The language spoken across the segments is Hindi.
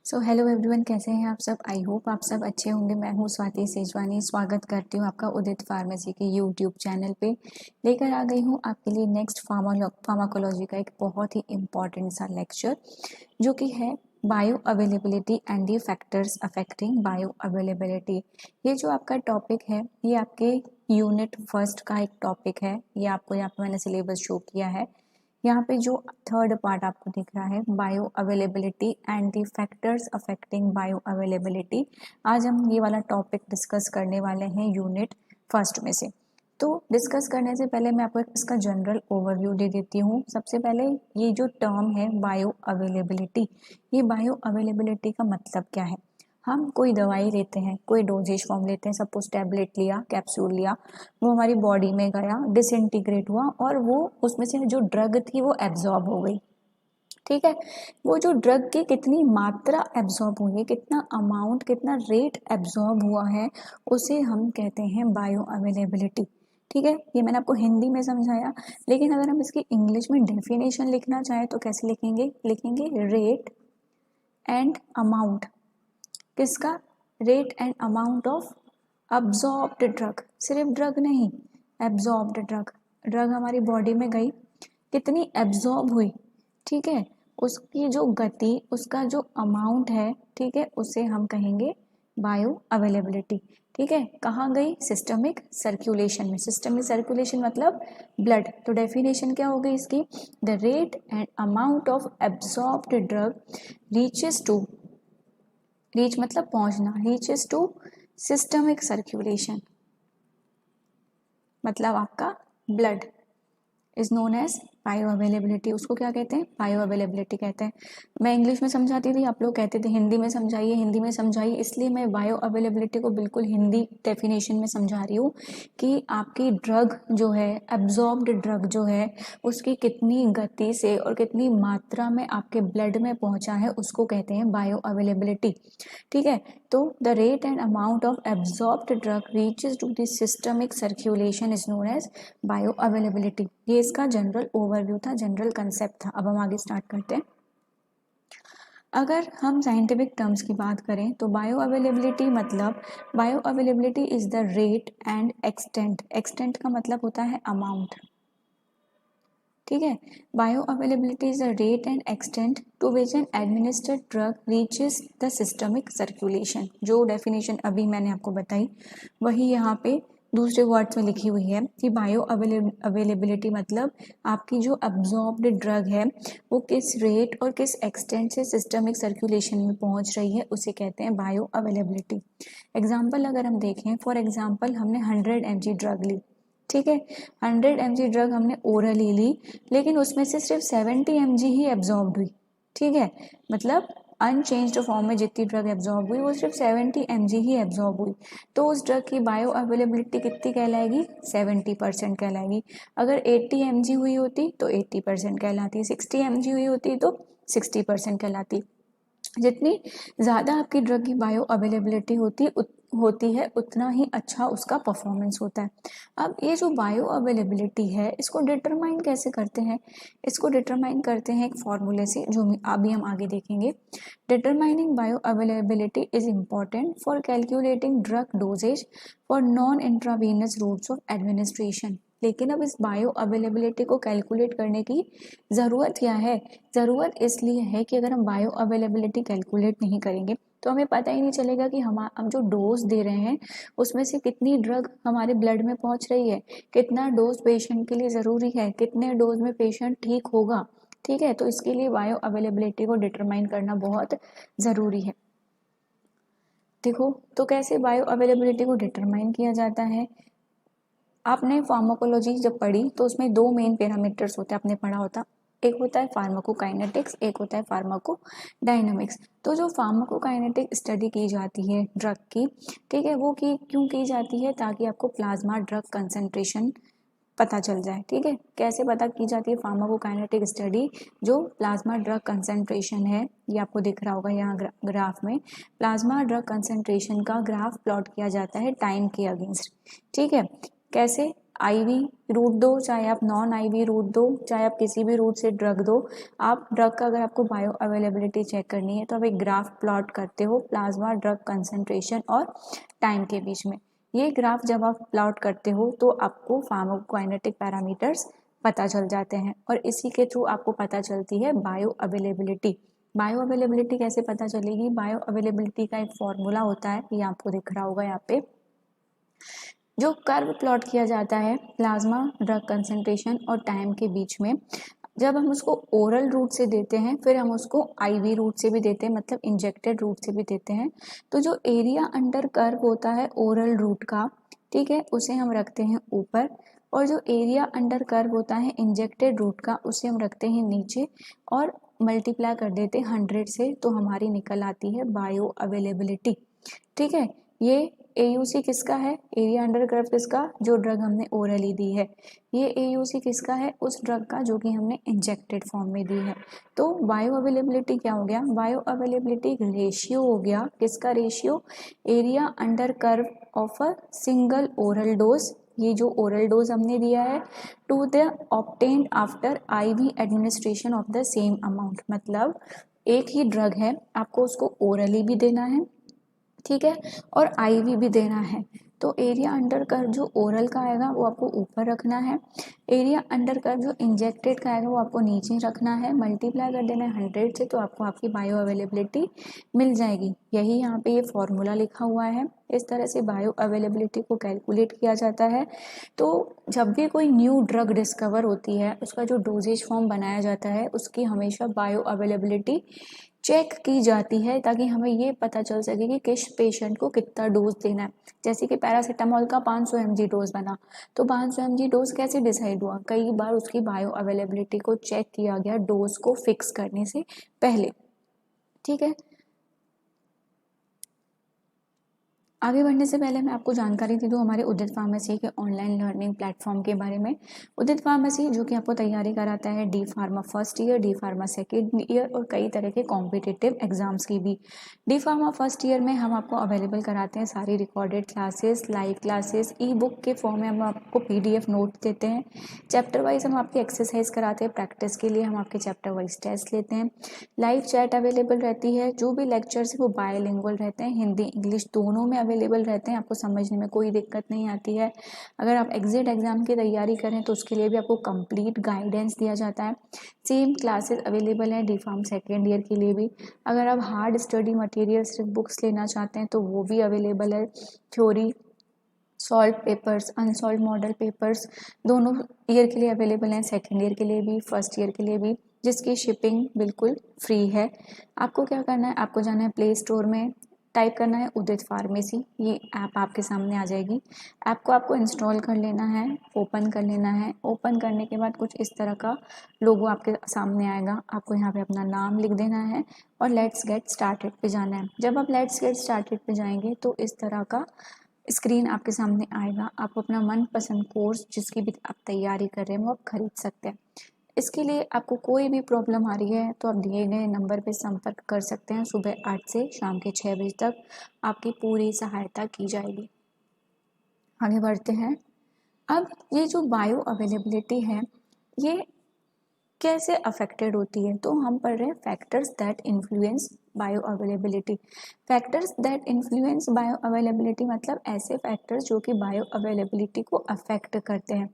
सो हेलो एवरीवन, कैसे हैं आप सब। आई होप आप सब अच्छे होंगे। मैं हूँ स्वाति सेजवानी, स्वागत करती हूँ आपका उदित फार्मेसी के यूट्यूब चैनल पे। लेकर आ गई हूँ आपके लिए नेक्स्ट फार्माकोलॉजी का एक बहुत ही इम्पॉर्टेंट सा लेक्चर, जो कि है bio availability and the factors affecting bio availability. ये जो आपका टॉपिक है, ये आपके यूनिट फर्स्ट का एक टॉपिक है। ये आपको यहाँ पे मैंने सिलेबस शो किया है। यहाँ पे जो थर्ड पार्ट आपको दिख रहा है, bio availability and the factors affecting bio availability. आज हम ये वाला टॉपिक डिस्कस करने वाले हैं यूनिट फर्स्ट में से। तो डिस्कस करने से पहले मैं आपको इसका जनरल ओवरव्यू दे देती हूँ। सबसे पहले ये जो टर्म है बायो अवेलेबिलिटी, ये बायो अवेलेबिलिटी का मतलब क्या है। हम कोई दवाई लेते हैं, कोई डोजेज फॉर्म लेते हैं, सपोज टैबलेट लिया, कैप्सूल लिया, वो हमारी बॉडी में गया, डिसइंटीग्रेट हुआ और वो उसमें से जो ड्रग थी वो एब्जॉर्ब हो गई। ठीक है, वो जो ड्रग की कितनी मात्रा एब्जॉर्ब हुई है, कितना अमाउंट, कितना रेट एब्जॉर्ब हुआ है, उसे हम कहते हैं बायो अवेलेबिलिटी। ठीक है, ये मैंने आपको हिंदी में समझाया, लेकिन अगर हम इसकी इंग्लिश में डेफिनेशन लिखना चाहें तो कैसे लिखेंगे? लिखेंगे रेट एंड अमाउंट। किसका? Rate and amount of absorbed drug. सिर्फ ड्रग नहीं, एब्जॉर्ब्ड ड्रग। ड्रग हमारी बॉडी में गई, कितनी एब्जॉर्ब हुई, ठीक है, उसकी जो गति, उसका जो अमाउंट है, ठीक है, उसे हम कहेंगे बायो अवेलेबिलिटी। ठीक है, कहाँ गई? सिस्टमिक सर्कुलेशन में। सिस्टमिक सर्कुलेशन मतलब ब्लड। तो डेफिनेशन क्या हो गई इसकी? The rate and amount of absorbed drug reaches to, reach मतलब पहुंचना, रीचेस टू सिस्टमिक सर्कुलेशन मतलब आपका blood is known as bioavailability. उसको क्या कहते हैं? बायो अवेलेबिलिटी कहते हैं। मैं इंग्लिश में समझाती थी, आप लोग कहते थे हिंदी में समझाइए, हिंदी में समझाइए, इसलिए मैं बायो अवेलेबिलिटी को बिल्कुल हिंदी डेफिनेशन में समझा रही हूँ कि आपकी ड्रग जो है, एब्जॉर्ब्ड ड्रग जो है, उसकी कितनी गति से और कितनी मात्रा में आपके ब्लड में पहुंचा है, उसको कहते हैं बायो अवेलेबिलिटी। ठीक है, तो the rate and amount of absorbed drug reaches to the systemic circulation is known as bioavailability. ये इसका जनरल ओवरव्यू था, जनरल कंसेप्ट था। अब हम आगे स्टार्ट करते हैं। अगर हम साइंटिफिक टर्म्स की बात करें तो बायो अवेलेबिलिटी मतलब, bioavailability is the rate and extent. Extent का मतलब होता है अमाउंट। ठीक है, bioavailability is the rate and extent to which an administered drug reaches the systemic circulation. जो डेफिनेशन अभी मैंने आपको बताई, वही यहाँ पे दूसरे वर्ड्स में लिखी हुई है कि बायो अवेलेबिलिटी मतलब आपकी जो अब्जॉर्ब्ड ड्रग है, वो किस रेट और किस एक्सटेंट से सिस्टमिक सर्कुलेशन में पहुंच रही है, उसे कहते हैं बायो अवेलेबिलिटी। एग्जाम्पल अगर हम देखें, फॉर एग्जाम्पल हमने 100 mg ड्रग ली, ठीक है, 100 mg ड्रग हमने ओरली ली, लेकिन उसमें से सिर्फ 70 mg ही एब्जॉर्ब हुई। ठीक है, मतलब अनचेंज्ड फॉर्म में जितनी ड्रग एब्जॉर्ब हुई वो सिर्फ 70 mg ही एब्जॉर्ब हुई। तो उस ड्रग की बायो अवेलेबिलिटी कितनी कहलाएगी? 70% कहलाएगी। अगर 80 mg हुई होती तो 80% कहलाती, 60 mg हुई होती तो 60% कहलाती। जितनी ज़्यादा आपकी ड्रग की बायो अवेलेबिलिटी होती है, उतना ही अच्छा उसका परफॉर्मेंस होता है। अब ये जो बायो अवेलेबिलिटी है, इसको डिटरमाइन कैसे करते हैं? इसको डिटरमाइन करते हैं एक फॉर्मूले से, जो अभी हम आगे देखेंगे। Determining bioavailability is important for calculating drug dosages for non intravenous routes of administration. लेकिन अब इस बायो अवेलेबिलिटी को कैलकुलेट करने की ज़रूरत क्या है? ज़रूरत इसलिए है कि अगर हम बायो अवेलेबिलिटी कैलकुलेट नहीं करेंगे तो हमें पता ही नहीं चलेगा कि हम जो डोज दे रहे हैं उसमें से कितनी ड्रग हमारे ब्लड में पहुंच रही है, कितना डोज पेशेंट के लिए ज़रूरी है, कितने डोज में पेशेंट ठीक होगा। ठीक है, तो इसके लिए बायो अवेलेबिलिटी को डिटरमाइन करना बहुत ज़रूरी है। देखो तो कैसे बायो अवेलेबिलिटी को डिटरमाइन किया जाता है। आपने फार्माकोलॉजी जब पढ़ी तो उसमें दो मेन पैरामीटर्स होते हैं, आपने पढ़ा होता। एक होता है फार्माकोकाइनेटिक्स, एक होता है फार्माकोडायनामिक्स। तो जो फार्माकोकाइनेटिक स्टडी की जाती है ड्रग की, ठीक है, वो क्यों की जाती है? ताकि आपको प्लाज्मा ड्रग कंसंट्रेशन पता चल जाए। ठीक है, कैसे पता की जाती है फार्माकोकाइनेटिक स्टडी? जो प्लाज्मा ड्रग कंसंट्रेशन है, ये आपको दिख रहा होगा यहाँ ग्राफ में, प्लाज्मा ड्रग कंसंट्रेशन का ग्राफ प्लॉट किया जाता है टाइम के अगेंस्ट। ठीक है, कैसे? आईवी रूट दो, चाहे आप नॉन आईवी रूट दो, चाहे आप किसी भी रूट से ड्रग दो, आप ड्रग का अगर आपको बायो अवेलेबिलिटी चेक करनी है तो आप एक ग्राफ प्लॉट करते हो प्लाज्मा ड्रग कंसंट्रेशन और टाइम के बीच में। ये ग्राफ जब आप प्लॉट करते हो तो आपको फार्माकोकाइनेटिक पैरामीटर्स पता चल जाते हैं और इसी के थ्रू आपको पता चलती है बायो अवेलेबिलिटी। बायो अवेलेबिलिटी कैसे पता चलेगी? बायो अवेलेबिलिटी का एक फॉर्मूला होता है, ये आपको दिख रहा होगा यहाँ पे, जो कर्व प्लॉट किया जाता है प्लाज्मा ड्रग कंसंट्रेशन और टाइम के बीच में। जब हम उसको ओरल रूट से देते हैं, फिर हम उसको आईवी रूट से भी देते हैं, मतलब इंजेक्टेड रूट से भी देते हैं, तो जो एरिया अंडर कर्व होता है ओरल रूट का, ठीक है, उसे हम रखते हैं ऊपर, और जो एरिया अंडर कर्व होता है इंजेक्टेड रूट का उसे हम रखते हैं नीचे और मल्टीप्लाई कर देते हैं 100 से, तो हमारी निकल आती है बायो अवेलेबिलिटी। ठीक है, ये AUC किसका है? एरिया अंडर कर्व किसका? जो ड्रग हमने ओरली दी है। ये AUC किसका है? उस ड्रग का जो कि हमने इंजेक्टेड फॉर्म में दी है। तो बायो अवेलेबिलिटी क्या हो गया? बायो अवेलेबिलिटी रेशियो हो गया। किसका ratio? Area under curve of a single oral dose, ये जो ओरल डोज हमने दिया है, to the obtained after IV administration of the same amount. मतलब एक ही ड्रग है, आपको उसको ओरली भी देना है, ठीक है, और IV भी देना है। तो एरिया अंडर कर्व जो ओरल का आएगा वो आपको ऊपर रखना है, एरिया अंडर कर्व जो इंजेक्टेड का आएगा वो आपको नीचे रखना है, मल्टीप्लाई कर देना है 100 से, तो आपको आपकी बायो अवेलेबिलिटी मिल जाएगी। यही यहाँ पे ये फॉर्मूला लिखा हुआ है। इस तरह से बायो अवेलेबिलिटी को कैलकुलेट किया जाता है। तो जब भी कोई न्यू ड्रग डिस्कवर होती है, उसका जो डोजेज फॉर्म बनाया जाता है उसकी हमेशा बायो अवेलेबिलिटी चेक की जाती है, ताकि हमें ये पता चल सके कि किस पेशेंट को कितना डोज देना है। जैसे कि पैरासीटामोल का 500 mg डोज बना, तो 500 mg डोज कैसे डिसाइड हुआ? कई बार उसकी बायो अवेलेबिलिटी को चेक किया गया डोज को फिक्स करने से पहले। ठीक है, आगे बढ़ने से पहले मैं आपको जानकारी दे दूँ हमारे उदित फार्मेसी के ऑनलाइन लर्निंग प्लेटफॉर्म के बारे में। उदित फार्मेसी जो कि आपको तैयारी कराता है D pharma first year, D pharma second year और कई तरह के कॉम्पिटिटिव एग्जाम्स की भी। डी फार्मा फर्स्ट ईयर में हम आपको अवेलेबल कराते हैं सारी recorded classes, live classes, e-book के फॉर्म में हम आपको PDF नोट देते हैं। चैप्टर वाइज हम आपकी एक्सरसाइज कराते हैं, प्रैक्टिस के लिए हम आपके चैप्टर वाइज टेस्ट लेते हैं। लाइव चैट अवेलेबल रहती है, जो भी लेक्चर्स है वो बायलिंगुअल रहते हैं, हिंदी इंग्लिश दोनों में अवेलेबल रहते हैं, आपको समझने में कोई दिक्कत नहीं आती है। अगर आप एग्जिट एग्जाम की तैयारी करें तो उसके लिए भी आपको कंप्लीट गाइडेंस दिया जाता है। सेम क्लासेस अवेलेबल है डी फार्म सेकेंड ईयर के लिए भी। अगर आप हार्ड स्टडी मटेरियल सिर्फ बुक्स लेना चाहते हैं तो वो भी अवेलेबल है। Theory, solve papers, unsolve model papers दोनों ईयर के लिए अवेलेबल हैं, सेकेंड ईयर के लिए भी, फर्स्ट ईयर के लिए भी, जिसकी शिपिंग बिल्कुल फ्री है। आपको क्या करना है? आपको जाना है प्ले स्टोर में, टाइप करना है उदित फार्मेसी, ये ऐप आपके सामने आ जाएगी। ऐप को आपको इंस्टॉल कर लेना है, ओपन कर लेना है। ओपन करने के बाद कुछ इस तरह का लोगो आपके सामने आएगा, आपको यहाँ पे अपना नाम लिख देना है और लेट्स गेट स्टार्टेड पे जाना है। जब आप लेट्स गेट स्टार्टेड पे जाएंगे तो इस तरह का स्क्रीन आपके सामने आएगा। आप अपना मनपसंद कोर्स जिसकी भी आप तैयारी कर रहे हैं वो आप खरीद सकते हैं। इसके लिए आपको कोई भी प्रॉब्लम आ रही है तो आप दिए गए नंबर पर संपर्क कर सकते हैं। सुबह 8 से शाम के 6 बजे तक आपकी पूरी सहायता की जाएगी। आगे बढ़ते हैं। अब ये जो बायो अवेलेबिलिटी है ये कैसे अफेक्टेड होती है, तो हम पढ़ रहे हैं factors that influence bio availability. Factors that influence bio availability मतलब ऐसे फैक्टर्स जो कि बायो अवेलेबिलिटी को अफेक्ट करते हैं,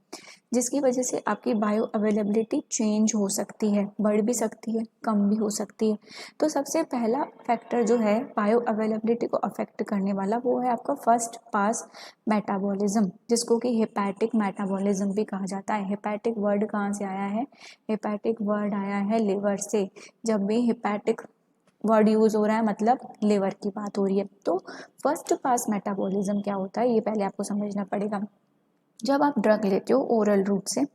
जिसकी वजह से आपकी बायो अवेलेबिलिटी चेंज हो सकती है, बढ़ भी सकती है, कम भी हो सकती है। तो सबसे पहला फैक्टर जो है बायो अवेलेबिलिटी को अफेक्ट करने वाला वो है आपका फर्स्ट पास मेटाबॉलिज्म, जिसको कि हेपैटिक मेटाबॉलिज्म भी कहा जाता है। हेपैटिक वर्ड कहाँ से आया है? हेपैटिक वर्ड आया है लिवर से। जब भी हेपैटिक वर्ड यूज हो रहा है मतलब लिवर की बात हो रही है। तो फर्स्ट पास मेटाबॉलिज्म क्या होता है ये पहले आपको समझना पड़ेगा। जब आप ड्रग लेते हो ओरल रूट से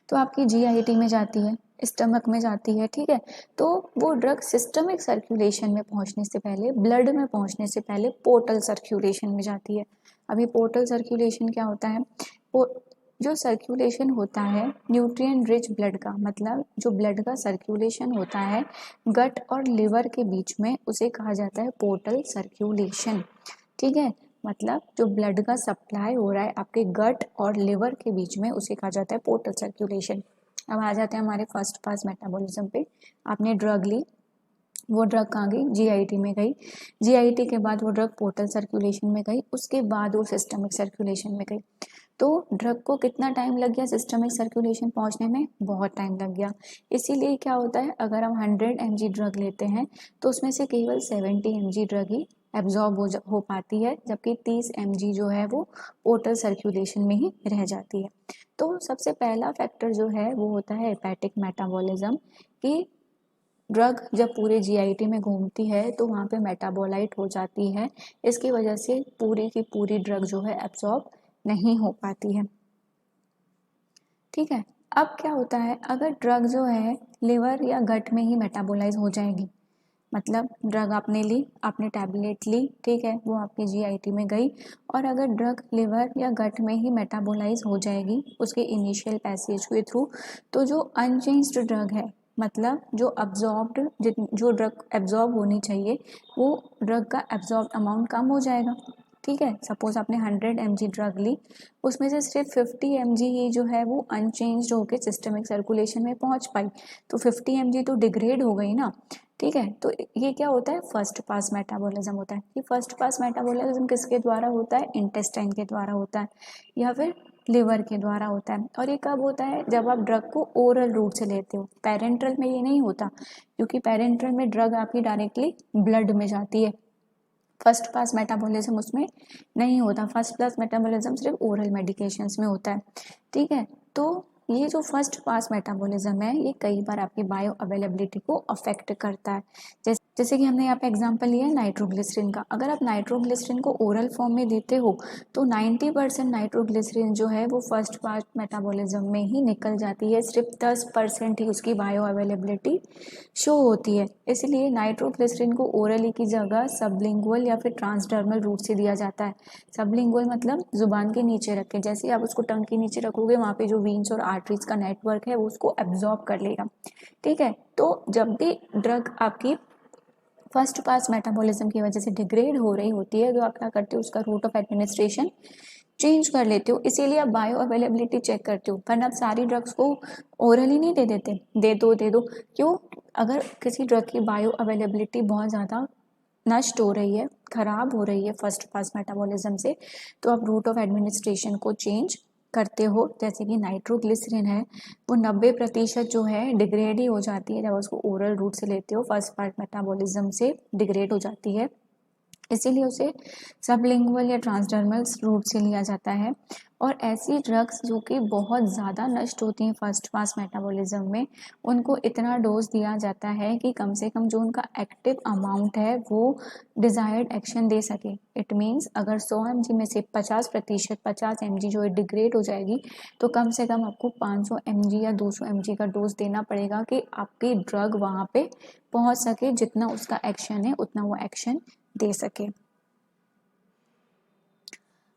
तो आपकी GIT में जाती है, स्टमक में जाती है, ठीक है, तो वो ड्रग सिस्टमिक सर्कुलेशन में पहुंचने से पहले, ब्लड में पहुंचने से पहले पोर्टल सर्कुलेशन में जाती है। अभी पोर्टल सर्कुलेशन क्या होता है? जो सर्कुलेशन होता है न्यूट्रिएंट रिच ब्लड का, मतलब जो ब्लड का सर्कुलेशन होता है गट और लिवर के बीच में, उसे कहा जाता है पोर्टल सर्कुलेशन। ठीक है, मतलब जो ब्लड का सप्लाई हो रहा है आपके गट और लिवर के बीच में, उसे कहा जाता है पोर्टल सर्कुलेशन। अब आ जाते हैं हमारे फर्स्ट पास मेटाबॉलिज्म पे। आपने ड्रग ली, वो ड्रग कहाँ गई, जीआईटी में गई, जीआईटी के बाद वो ड्रग पोर्टल सर्कुलेशन में गई, उसके बाद वो सिस्टमिक सर्कुलेशन में गई। तो ड्रग को कितना टाइम लग गया सिस्टमिक सर्कुलेशन पहुंचने में, बहुत टाइम लग गया। इसीलिए क्या होता है, अगर हम 100 mg ड्रग लेते हैं तो उसमें से केवल 70 mg ड्रग ही एब्जॉर्ब हो पाती है, जबकि 30 mg जो है वो पोर्टल सर्कुलेशन में ही रह जाती है। तो सबसे पहला फैक्टर जो है वो होता है हेपेटिक मेटाबॉलिज्म, कि ड्रग जब पूरे जीआईटी में घूमती है तो वहाँ पे मेटाबोलाइट हो जाती है, इसकी वजह से पूरी की पूरी ड्रग जो है एब्जॉर्ब नहीं हो पाती है। ठीक है, अब क्या होता है, अगर ड्रग जो है लिवर या गट में ही मेटाबोलाइज हो जाएगी, मतलब ड्रग आपने ली, आपने टैबलेट ली, ठीक है, वो आपकी जीआईटी में गई, और अगर ड्रग लिवर या गट में ही मेटाबोलाइज हो जाएगी उसके इनिशियल पैसेज के थ्रू, तो जो अनचेंज्ड ड्रग है, मतलब जो अब्जॉर्ब्ड, जो ड्रग एब्जॉर्ब होनी चाहिए वो ड्रग का एब्जॉर्ब अमाउंट कम हो जाएगा। ठीक है, सपोज आपने 100 mg ड्रग ली, उसमें से सिर्फ 50 mg ही जो है वो अनचेंज्ड होकर सिस्टमिक सर्कुलेशन में पहुंच पाई, तो 50 mg तो डिग्रेड हो गई ना। ठीक है, तो ये क्या होता है, फर्स्ट पास मेटाबॉलिज्म होता है। ये फर्स्ट पास मेटाबॉलिज्म किसके द्वारा होता है, इंटेस्टाइन के द्वारा होता है या फिर लिवर के द्वारा होता है। और ये कब होता है, जब आप ड्रग को ओरल रूट से लेते हो, पेरेंट्रल में ये नहीं होता, क्योंकि पेरेंट्रल में ड्रग आपकी डायरेक्टली ब्लड में जाती है, फर्स्ट पास मेटाबॉलिज्म उसमें नहीं होता, फर्स्ट पास मेटाबॉलिज्म सिर्फ ओरल मेडिकेशंस में होता है। ठीक है, तो ये जो फर्स्ट पास मेटाबॉलिज्म है ये कई बार आपकी बायो अवेलेबिलिटी को अफेक्ट करता है। जैसे कि हमने यहाँ पे एग्जांपल लिया है नाइट्रोग्लिसरीन का, अगर आप नाइट्रोग्लिसरीन को ओरल फॉर्म में देते हो तो 90% नाइट्रोग्लिसरीन जो है वो फर्स्ट पास मेटाबॉलिज्म में ही निकल जाती है, सिर्फ 10% ही उसकी बायो अवेलेबिलिटी शो होती है। इसलिए नाइट्रोग्लिसरीन को ओरली की जगह सबलिंगुअल या फिर ट्रांसडर्मल रूट से दिया जाता है। सबलिंगुअल मतलब जुबान के नीचे रख के, जैसे आप उसको टंग के नीचे रखोगे वहाँ पे जो वीन्स और आर्टरीज का नेटवर्क है वो उसको एब्जॉर्ब कर लेगा। ठीक है, तो जब भी ड्रग आपकी फर्स्ट पास मेटाबॉलिज्म की वजह से डिग्रेड हो रही होती है तो आप क्या करते हो, उसका रूट ऑफ एडमिनिस्ट्रेशन चेंज कर लेते हो। इसीलिए आप बायो अवेलेबिलिटी चेक करते हो, वरना आप सारी ड्रग्स को ओरली नहीं दे देते, दे दो। क्यों, अगर किसी ड्रग की बायो अवेलेबिलिटी बहुत ज़्यादा नष्ट हो रही है, खराब हो रही है फर्स्ट पास मेटाबॉलिज्म से, तो आप रूट ऑफ एडमिनिस्ट्रेशन को चेंज करते हो। जैसे कि नाइट्रोग्लिसरीन है वो 90% जो है डिग्रेड ही हो जाती है जब उसको ओरल रूट से लेते हो, फर्स्ट पास मेटाबॉलिज्म से डिग्रेड हो जाती है, इसीलिए उसे सबलिंगुअल या ट्रांसडर्मल रूट से लिया जाता है। और ऐसी ड्रग्स जो कि बहुत ज़्यादा नष्ट होती हैं फर्स्ट पास मेटाबॉलिज्म में, उनको इतना डोज दिया जाता है कि कम से कम जो उनका एक्टिव अमाउंट है वो डिज़ायर्ड एक्शन दे सके। इट मीन्स अगर 100 mg में से 50% 50 mg जो है डिग्रेड हो जाएगी, तो कम से कम आपको 500 mg या 200 mg का डोज देना पड़ेगा कि आपकी ड्रग वहाँ पे पहुँच सके, जितना उसका एक्शन है उतना वो एक्शन दे सके।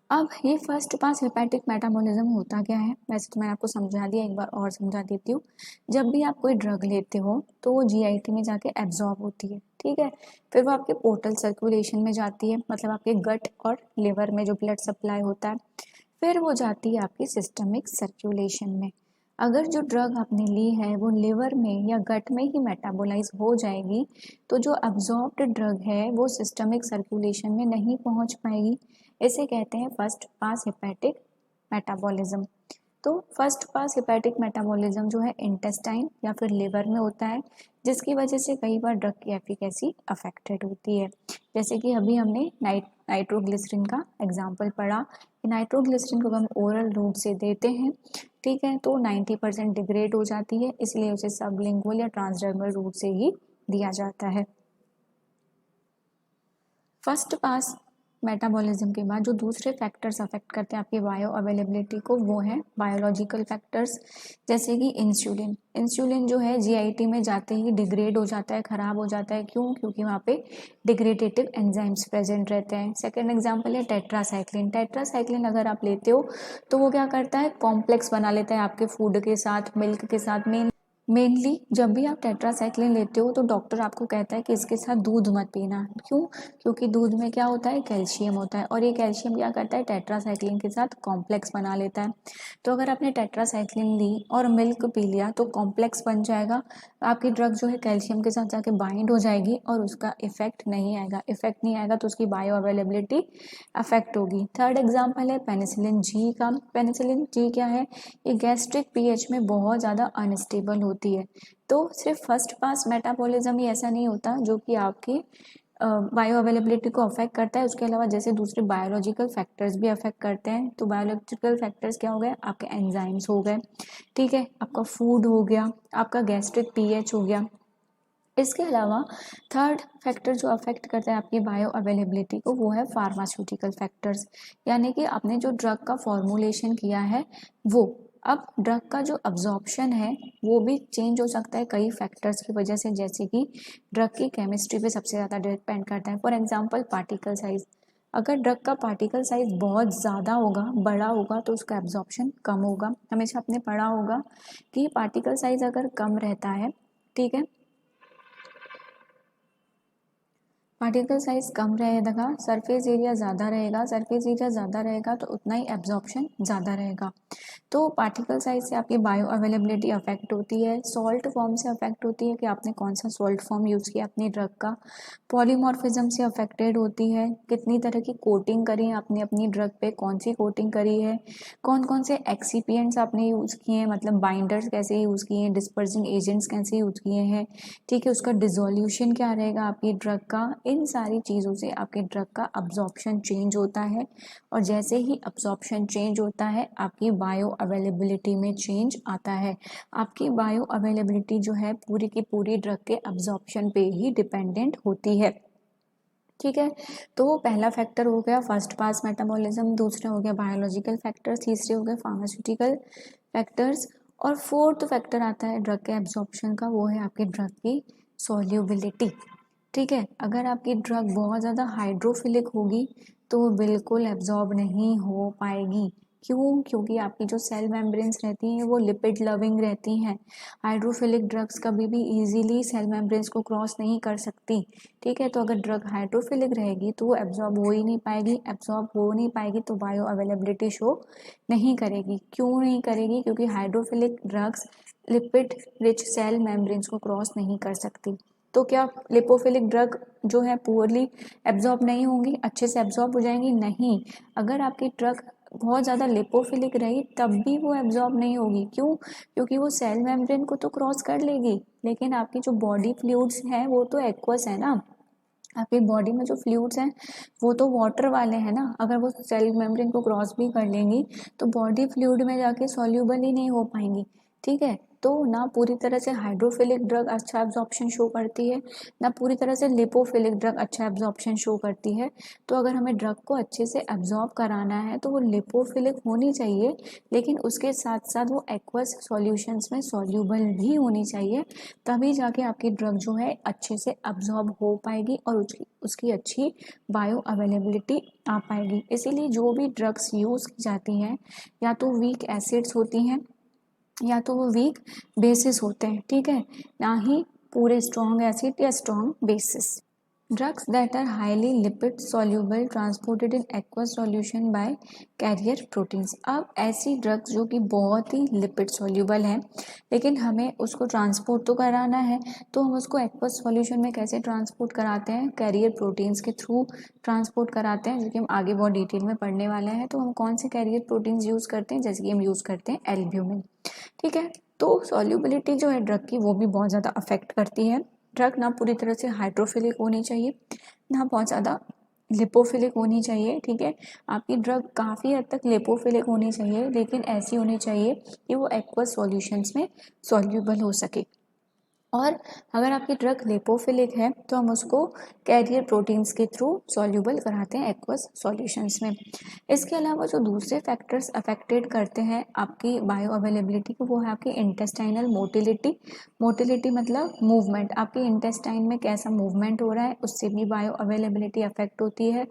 अब ये फर्स्ट पास हेपेटिक मेटाबॉलिज्म होता क्या है, वैसे तो मैंने आपको समझा दिया, एक बार और समझा देती हूँ। जब भी आप कोई ड्रग लेते हो तो वो जीआईटी में जाके एब्जॉर्ब होती है, ठीक है, फिर वो आपके पोर्टल सर्कुलेशन में जाती है, मतलब आपके गट और लिवर में जो ब्लड सप्लाई होता है, फिर वो जाती है आपकी सिस्टमिक सर्कुलेशन में। अगर जो ड्रग आपने ली है वो लिवर में या गट में ही मेटाबोलाइज हो जाएगी, तो जो अब्जॉर्ब्ड ड्रग है वो सिस्टमिक सर्कुलेशन में नहीं पहुंच पाएगी, इसे कहते हैं फर्स्ट पास हेपेटिक मेटाबॉलिज्म। तो फर्स्ट पास हेपेटिक मेटाबॉलिज्म जो है इंटेस्टाइन या फिर लिवर में होता है, जिसकी वजह से कई बार ड्रग की एफिकेसी अफेक्टेड होती है। जैसे कि अभी हमने नाइट्रोग्लिसरीन का एग्जाम्पल पढ़ा कि नाइट्रोग्लिसरीन को हम ओरल रूट से देते हैं, ठीक है, तो 90% डिग्रेड हो जाती है, इसलिए उसे सबलिंगुअल या ट्रांसडर्मल रूट से ही दिया जाता है। फर्स्ट पास मेटाबॉलिज्म के बाद जो दूसरे फैक्टर्स अफेक्ट करते हैं आपकी बायो अवेलेबिलिटी को, वो है बायोलॉजिकल फैक्टर्स, जैसे कि इंसुलिन। इंसुलिन जो है जीआईटी में जाते ही डिग्रेड हो जाता है, ख़राब हो जाता है। क्यों, क्योंकि वहाँ पे डिग्रेडेटिव एंजाइम्स प्रेजेंट रहते हैं। सेकेंड एग्जाम्पल है टेट्रासाइक्लिन। टेट्रासाइक्लिन अगर आप लेते हो तो वो क्या करता है, कॉम्प्लेक्स बना लेता है आपके फूड के साथ, मिल्क के साथ, मेनली जब भी आप टेट्रासाइक्लिन लेते हो तो डॉक्टर आपको कहता है कि इसके साथ दूध मत पीना। क्यों? क्योंकि दूध में क्या होता है, कैल्शियम होता है, और ये कैल्शियम क्या करता है, टेट्रासाइक्लिन के साथ कॉम्प्लेक्स बना लेता है। तो अगर आपने टेट्रासाइक्लिन ली और मिल्क पी लिया तो कॉम्प्लेक्स बन जाएगा, आपकी ड्रग जो है कैल्शियम के साथ जाके बाइंड हो जाएगी और उसका इफेक्ट नहीं आएगा। इफेक्ट नहीं आएगा तो उसकी बायो अवेलेबिलिटी अफेक्ट होगी। थर्ड एग्जाम्पल है पेनिसिलिन जी का। पेनिसिलिन जी क्या है, ये गैस्ट्रिक पीएच में बहुत ज़्यादा अनस्टेबल होती है। तो सिर्फ फर्स्ट पास मेटाबॉलिज्म ही ऐसा नहीं होता जो कि आपकी बायो अवेलेबिलिटी को अफेक्ट करता है, उसके अलावा जैसे दूसरे बायोलॉजिकल फैक्टर्स भी अफेक्ट करते हैं। तो बायोलॉजिकल फैक्टर्स क्या हो गए, आपके एंजाइम्स हो गए, ठीक है, आपका फूड हो गया, आपका गैस्ट्रिक पीएच हो गया। इसके अलावा थर्ड फैक्टर जो अफेक्ट करता है आपकी बायो अवेलेबिलिटी को, वो है फार्मास्यूटिकल फैक्टर्स। यानी कि आपने जो ड्रग का फॉर्मुलेशन किया है वो, अब ड्रग का जो अब्जॉर्प्शन है वो भी चेंज हो सकता है कई फैक्टर्स की वजह से, जैसे कि ड्रग की केमिस्ट्री पे सबसे ज़्यादा डिपेंड करता है। फॉर एग्जांपल पार्टिकल साइज, अगर ड्रग का पार्टिकल साइज बहुत ज़्यादा होगा, बड़ा होगा, तो उसका एब्जॉर्प्शन कम होगा। हमेशा आपने पढ़ा होगा कि पार्टिकल साइज अगर कम रहता है, ठीक है, पार्टिकल साइज कम रहेगा, सरफेस एरिया ज़्यादा रहेगा, सरफेस एरिया ज़्यादा रहेगा तो उतना ही एब्जॉर्प्शन ज़्यादा रहेगा। तो पार्टिकल साइज से आपकी बायो अवेलेबिलिटी अफेक्ट होती है। सॉल्ट फॉर्म से अफेक्ट होती है कि आपने कौन सा सॉल्ट फॉर्म यूज़ किया अपनी ड्रग का। पॉलीमॉर्फिज्म से अफेक्टेड होती है, कितनी तरह की कोटिंग करी आपने अपनी ड्रग पे, कौन सी कोटिंग करी है, कौन कौन से एक्सीपियंट्स आपने यूज़ किए हैं, मतलब बाइंडर्स कैसे यूज़ किए हैं, डिस्पर्सिंग एजेंट्स कैसे यूज़ किए हैं, ठीक है, उसका डिजोल्यूशन क्या रहेगा आपकी ड्रग का। इन सारी चीज़ों से आपके ड्रग का अब्जॉर्प्शन चेंज होता है, और जैसे ही अब्जॉर्प्शन चेंज होता है आपकी बायो अवेलेबिलिटी में चेंज आता है। आपकी बायो अवेलेबिलिटी जो है पूरी की पूरी ड्रग के अब्जॉर्प्शन पे ही डिपेंडेंट होती है, ठीक है। तो पहला फैक्टर हो गया फर्स्ट पास मेटाबॉलिज्म, दूसरा हो गया बायोलॉजिकल फैक्टर्स, तीसरे हो गए फार्मास्यूटिकल फैक्टर्स, और फोर्थ फैक्टर आता है ड्रग के एब्जॉर्प्शन का, वो है आपकी ड्रग की सॉल्युबिलिटी, ठीक है। अगर आपकी ड्रग बहुत ज़्यादा हाइड्रोफिलिक होगी तो वो बिल्कुल एब्जॉर्ब नहीं हो पाएगी। क्यों? क्योंकि आपकी जो सेल मेम्ब्रेन्स रहती हैं वो लिपिड लविंग रहती हैं। हाइड्रोफिलिक ड्रग्स कभी भी इजीली सेल मेम्ब्रेन्स को क्रॉस नहीं कर सकती, ठीक है। तो अगर ड्रग हाइड्रोफिलिक रहेगी तो वो एब्जॉर्ब हो ही नहीं पाएगी, एब्जॉर्ब हो नहीं पाएगी तो बायो अवेलेबिलिटी शो नहीं करेगी। क्यों नहीं करेगी? क्योंकि hydrophilic drugs lipid rich cell membranes को क्रॉस नहीं कर सकती। तो क्या लिपोफिलिक ड्रग जो है पुअरली एब्जॉर्ब नहीं होंगी, अच्छे से एब्जॉर्ब हो जाएंगी? नहीं। अगर आपकी ड्रग बहुत ज़्यादा लिपोफिलिक रही तब भी वो एब्जॉर्ब नहीं होगी। क्यों? क्योंकि वो सेल मेम्ब्रेन को तो क्रॉस कर लेगी, लेकिन आपकी जो बॉडी फ्लूइड्स हैं वो तो एक्वस है ना। आपकी बॉडी में जो फ्लूइड्स हैं वो तो वाटर वाले हैं ना। अगर वो सेल मेम्ब्रेन को क्रॉस भी कर लेंगी तो बॉडी फ्लूइड में जाके सॉल्यूबल ही नहीं हो पाएंगी, ठीक है। तो ना पूरी तरह से हाइड्रोफिलिक ड्रग अच्छा एब्जॉर्प्शन शो करती है, ना पूरी तरह से लिपोफिलिक ड्रग अच्छा एब्जॉर्प्शन शो करती है। तो अगर हमें ड्रग को अच्छे से एब्जॉर्ब कराना है तो वो लिपोफिलिक होनी चाहिए, लेकिन उसके साथ साथ वो एक्वस सॉल्यूशंस में सॉल्यूबल भी होनी चाहिए, तभी जाके आपकी ड्रग जो है अच्छे से एब्जॉर्ब हो पाएगी और उसकी अच्छी बायो अवेलेबिलिटी आ पाएगी। इसीलिए जो भी ड्रग्स यूज़ की जाती हैं या तो वीक एसिड्स होती हैं या तो वो वीक बेसिस होते हैं, ठीक है, ना ही पूरे स्ट्रॉन्ग एसिड या strong bases. Drugs that are highly lipid soluble transported in aqueous solution by carrier proteins। अब ऐसी ड्रग्स जो कि बहुत ही लिपिड सॉल्यूबल है लेकिन हमें उसको ट्रांसपोर्ट तो कराना है, तो हम उसको एक्वस सॉल्यूशन में कैसे ट्रांसपोर्ट कराते हैं? कैरियर प्रोटीन्स के थ्रू ट्रांसपोर्ट कराते हैं, जो कि हम आगे बहुत डिटेल में पढ़ने वाले हैं। तो हम कौन से कैरियर प्रोटीन्स यूज़ करते हैं? जैसे कि हम यूज़ करते हैं एल्ब्यूमिन, ठीक है। तो सॉल्युबिलिटी जो है ड्रग की वो भी बहुत ज़्यादा अफेक्ट करती है। ड्रग ना पूरी तरह से हाइड्रोफिलिक होनी चाहिए, ना बहुत ज़्यादा लिपोफिलिक होनी चाहिए, ठीक है। आपकी ड्रग काफ़ी हद तक लिपोफिलिक होनी चाहिए, लेकिन ऐसी होनी चाहिए कि वो एक्वस सॉल्यूशंस में सॉल्यूबल हो सके। और अगर आपकी ड्रग लिपोफिलिक है तो हम उसको कैरियर प्रोटीन्स के थ्रू सॉल्यूबल कराते हैं एक्वस सॉल्यूशंस में। इसके अलावा जो दूसरे फैक्टर्स अफेक्टेड करते हैं आपकी बायो अवेलेबिलिटी को, वो है आपकी इंटेस्टाइनल मोटिलिटी। मोटिलिटी मतलब मूवमेंट, आपके इंटेस्टाइन में कैसा मूवमेंट हो रहा है, उससे भी बायो अवेलेबिलिटी अफेक्ट होती है।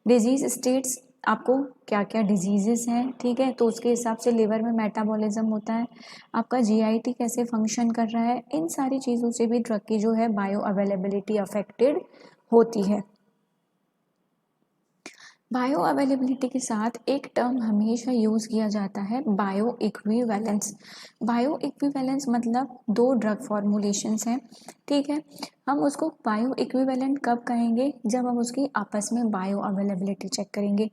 डिजीज स्टेट्स, आपको क्या क्या डिजीजेस हैं, ठीक है, तो उसके हिसाब से लिवर में मेटाबॉलिज्म होता है, आपका जीआईटी कैसे फंक्शन कर रहा है, इन सारी चीज़ों से भी ड्रग की जो है बायो अवेलेबिलिटी अफेक्टेड होती है। बायो अवेलेबिलिटी के साथ एक टर्म हमेशा यूज़ किया जाता है, बायो इक्विवेलेंस। बायो इक्विवेलेंस मतलब दो ड्रग फॉर्मुलेशंस हैं, ठीक है। हम उसको बायो इक्विवेलेंट कब कहेंगे, जब हम उसकी आपस में बायो अवेलेबिलिटी चेक करेंगे।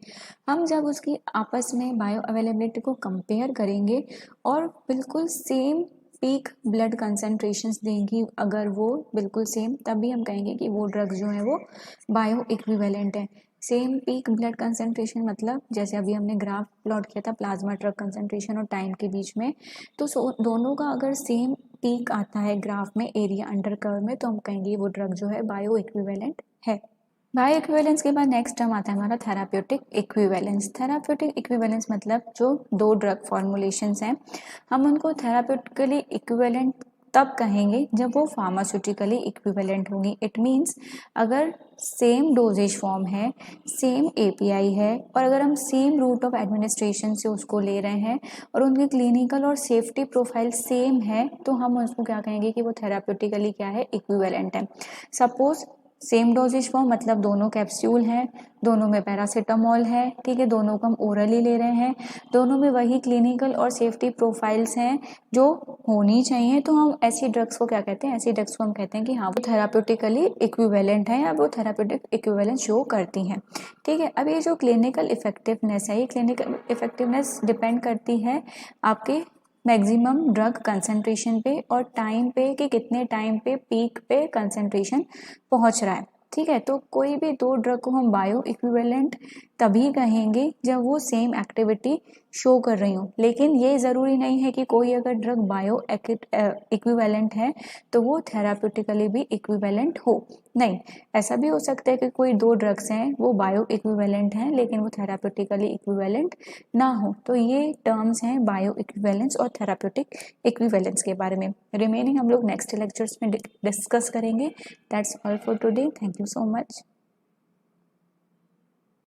हम जब उसकी आपस में बायो अवेलेबिलिटी को कंपेयर करेंगे और बिल्कुल सेम पीक ब्लड कंसनट्रेशंस देंगी, अगर वो बिल्कुल सेम, तभी हम कहेंगे कि वो ड्रग जो है वो बायो इक्विवेलेंट है। सेम पीक ब्लड कंसनट्रेशन मतलब जैसे अभी हमने ग्राफ प्लॉट किया था प्लाज्मा ड्रग कंसनट्रेशन और टाइम के बीच में, तो दोनों का अगर सेम पीक आता है ग्राफ में एरिया अंडर कर्व में, तो हम कहेंगे वो ड्रग जो है बायो इक्विवेलेंट है। बायो इक्विवेलेंस के बाद नेक्स्ट टर्म आता है हमारा थेराप्यूटिक इक्विवेलेंस। थेराप्यूटिक इक्विवेलेंस मतलब जो दो ड्रग फॉर्मुलेशंस हैं, हम उनको थेराप्यूटिकली इक्विवेलेंट तब कहेंगे जब वो फार्मास्यूटिकली इक्विवेलेंट होंगी। इट मीन्स अगर सेम डोजेज फॉर्म है, सेम एपीआई है, और अगर हम सेम रूट ऑफ एडमिनिस्ट्रेशन से उसको ले रहे हैं और उनकी क्लिनिकल और सेफ्टी प्रोफाइल सेम है, तो हम उसको क्या कहेंगे कि वो थेराप्यूटिकली क्या है, इक्विवेलेंट है। सपोज सेम डोजेज फॉर्म मतलब दोनों कैप्सूल हैं, दोनों में पैरासीटामोल है, ठीक है, दोनों को हम ओरली ले रहे हैं, दोनों में वही क्लिनिकल और सेफ्टी प्रोफाइल्स हैं जो होनी चाहिए, तो हम ऐसी ड्रग्स को क्या कहते हैं, ऐसी ड्रग्स को हम कहते हैं कि हाँ वो थेराप्यूटिकली इक्विवेलेंट है या वो थेराप्यूटिक इक्विवेलेंस शो करती हैं, ठीक है। अब ये जो क्लिनिकल इफेक्टिवनेस है, ये क्लिनिकल इफेक्टिवनेस डिपेंड करती है आपके मैक्सिमम ड्रग कंसंट्रेशन पे और टाइम पे कि कितने टाइम पे पीक पे कंसंट्रेशन पहुंच रहा है, ठीक है। तो कोई भी दो ड्रग को हम बायो इक्विवेलेंट तभी कहेंगे जब वो सेम एक्टिविटी शो कर रही हो, लेकिन ये ज़रूरी नहीं है कि कोई अगर ड्रग बायो इक्विवेलेंट है तो वो थेराप्यूटिकली भी इक्विवेलेंट हो, नहीं। ऐसा भी हो सकता है कि कोई दो ड्रग्स हैं वो बायो इक्विवेलेंट हैं लेकिन वो थेराप्यूटिकली इक्विवेलेंट ना हो। तो ये टर्म्स हैं बायो इक्विवेलेंस और थेराप्यूटिक इक्विवेलेंस के बारे में। रिमेनिंग हम लोग नेक्स्ट लेक्चर्स में डिस्कस करेंगे। That's all for today, thank you so much.